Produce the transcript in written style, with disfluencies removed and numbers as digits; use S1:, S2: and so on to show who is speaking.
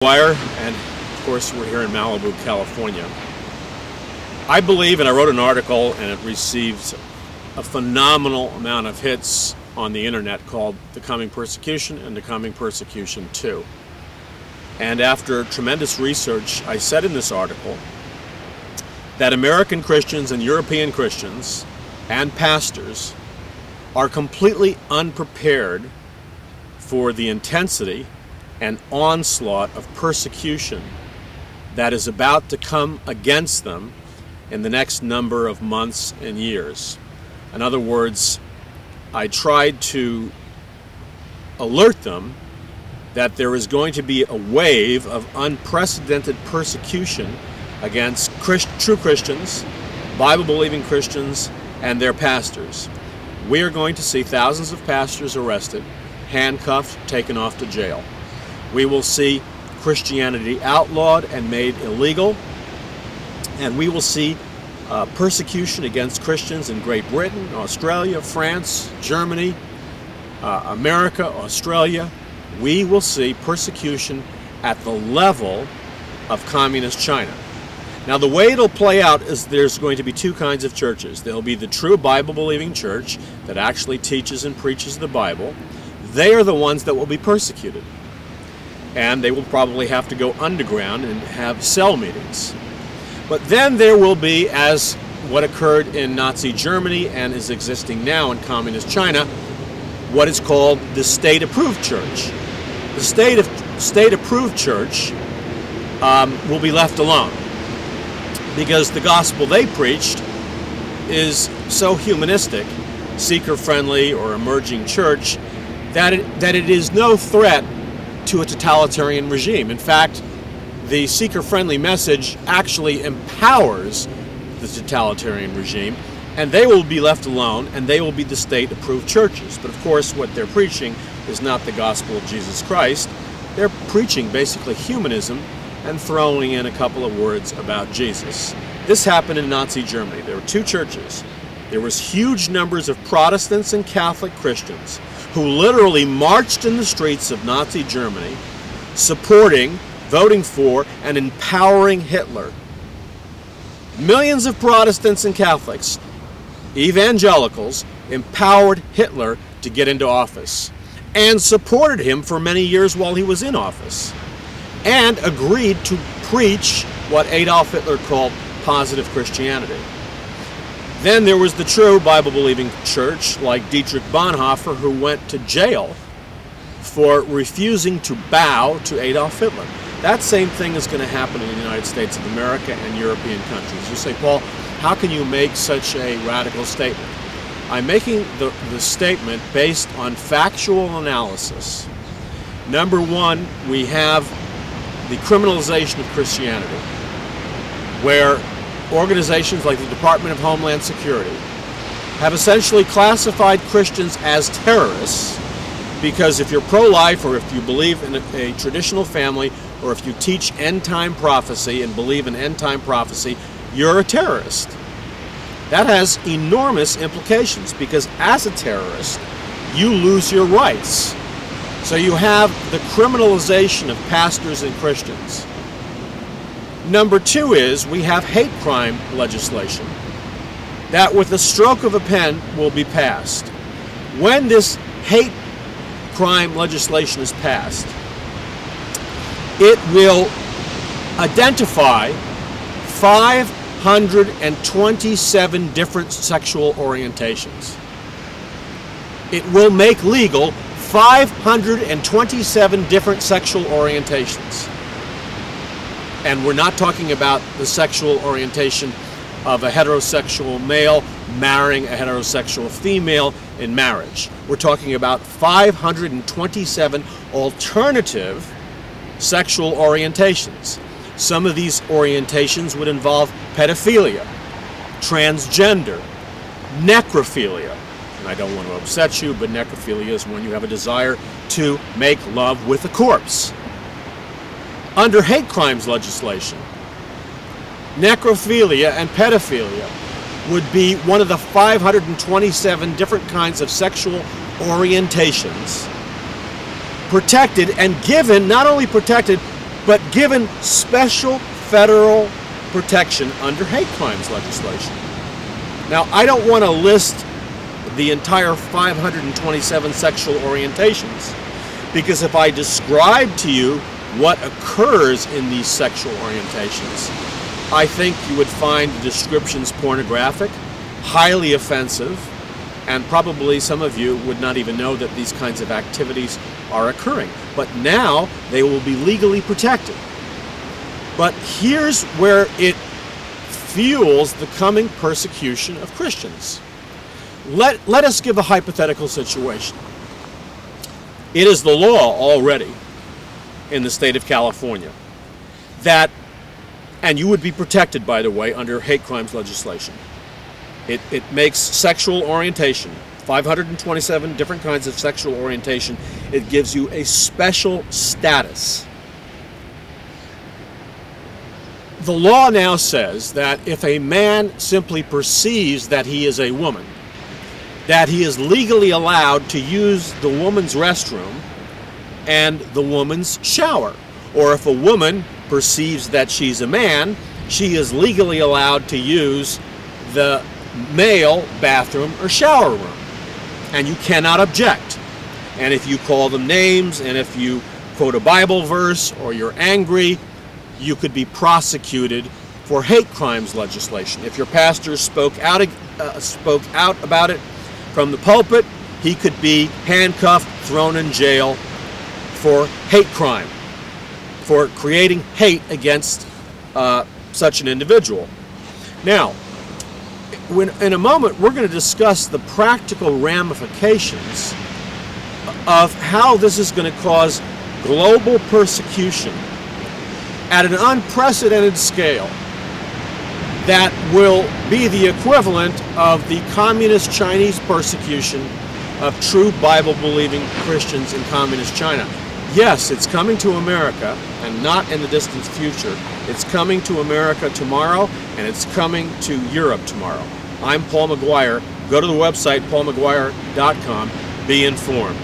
S1: McGuire, and of course we're here in Malibu, California. I believe, and I wrote an article and it received a phenomenal amount of hits on the internet, called The Coming Persecution and The Coming Persecution 2. And after tremendous research, I said in this article that American Christians and European Christians and pastors are completely unprepared for the intensity and onslaught of persecution that is about to come against them in the next number of months and years. In other words, I tried to alert them that there is going to be a wave of unprecedented persecution against true Christians, Bible-believing Christians, and their pastors. We are going to see thousands of pastors arrested, handcuffed, taken off to jail. We will see Christianity outlawed and made illegal, and we will see persecution against Christians in Great Britain, Australia, France, Germany, America, Australia. We will see persecution at the level of communist China. Now, the way it'll play out is there's going to be two kinds of churches. There'll be the true Bible-believing church that actually teaches and preaches the Bible. They are the ones that will be persecuted. And they will probably have to go underground and have cell meetings. But then there will be, as what occurred in Nazi Germany and is existing now in communist China, what is called the state-approved church. The state-approved church will be left alone, because the gospel they preached is so humanistic, seeker-friendly or emerging church, that it is no threat to a totalitarian regime. In fact, the seeker-friendly message actually empowers the totalitarian regime, and they will be left alone, and they will be the state-approved churches. But of course, what they're preaching is not the gospel of Jesus Christ. They're preaching basically humanism and throwing in a couple of words about Jesus. This happened in Nazi Germany. There were two churches. There was huge numbers of Protestants and Catholic Christians who literally marched in the streets of Nazi Germany, supporting, voting for, and empowering Hitler. Millions of Protestants and Catholics, evangelicals, empowered Hitler to get into office and supported him for many years while he was in office, and agreed to preach what Adolf Hitler called positive Christianity. Then there was the true Bible-believing church, like Dietrich Bonhoeffer, who went to jail for refusing to bow to Adolf Hitler. That same thing is going to happen in the United States of America and European countries. You say, Paul, how can you make such a radical statement? I'm making the statement based on factual analysis. Number one, we have the criminalization of Christianity, where organizations like the Department of Homeland Security have essentially classified Christians as terrorists, because if you're pro-life, or if you believe in a traditional family, or if you teach end-time prophecy and believe in end-time prophecy, you're a terrorist. That has enormous implications, because as a terrorist, you lose your rights. So you have the criminalization of pastors and Christians. Number two is we have hate crime legislation that with the stroke of a pen will be passed. When this hate crime legislation is passed, it will identify 527 different sexual orientations. It will make legal 527 different sexual orientations. And we're not talking about the sexual orientation of a heterosexual male marrying a heterosexual female in marriage. We're talking about 527 alternative sexual orientations. Some of these orientations would involve pedophilia, transgender, necrophilia. And I don't want to upset you, but necrophilia is when you have a desire to make love with a corpse. Under hate crimes legislation, necrophilia and pedophilia would be one of the 527 different kinds of sexual orientations protected and given, not only protected, but given special federal protection under hate crimes legislation. Now, I don't want to list the entire 527 sexual orientations, because if I describe to you what occurs in these sexual orientations, I think you would find the descriptions pornographic, highly offensive, and probably some of you would not even know that these kinds of activities are occurring. But now they will be legally protected. But here's where it fuels the coming persecution of Christians. Let us give a hypothetical situation. It is the law already in the state of California that, and you would be protected, by the way, under hate crimes legislation. It makes sexual orientation, 527 different kinds of sexual orientation, it gives you a special status. The law now says that if a man simply perceives that he is a woman, that he is legally allowed to use the woman's restroom and the woman's shower. Or if a woman perceives that she's a man, she is legally allowed to use the male bathroom or shower room. And you cannot object. And if you call them names, and if you quote a Bible verse, or you're angry, you could be prosecuted for hate crimes legislation. If your pastor spoke out about it from the pulpit, he could be handcuffed, thrown in jail for hate crime, for creating hate against such an individual. Now, in a moment, we're going to discuss the practical ramifications of how this is going to cause global persecution at an unprecedented scale that will be the equivalent of the communist Chinese persecution of true Bible-believing Christians in communist China. Yes, it's coming to America, and not in the distant future. It's coming to America tomorrow, and it's coming to Europe tomorrow. I'm Paul McGuire. Go to the website, paulmcguire.com. Be informed.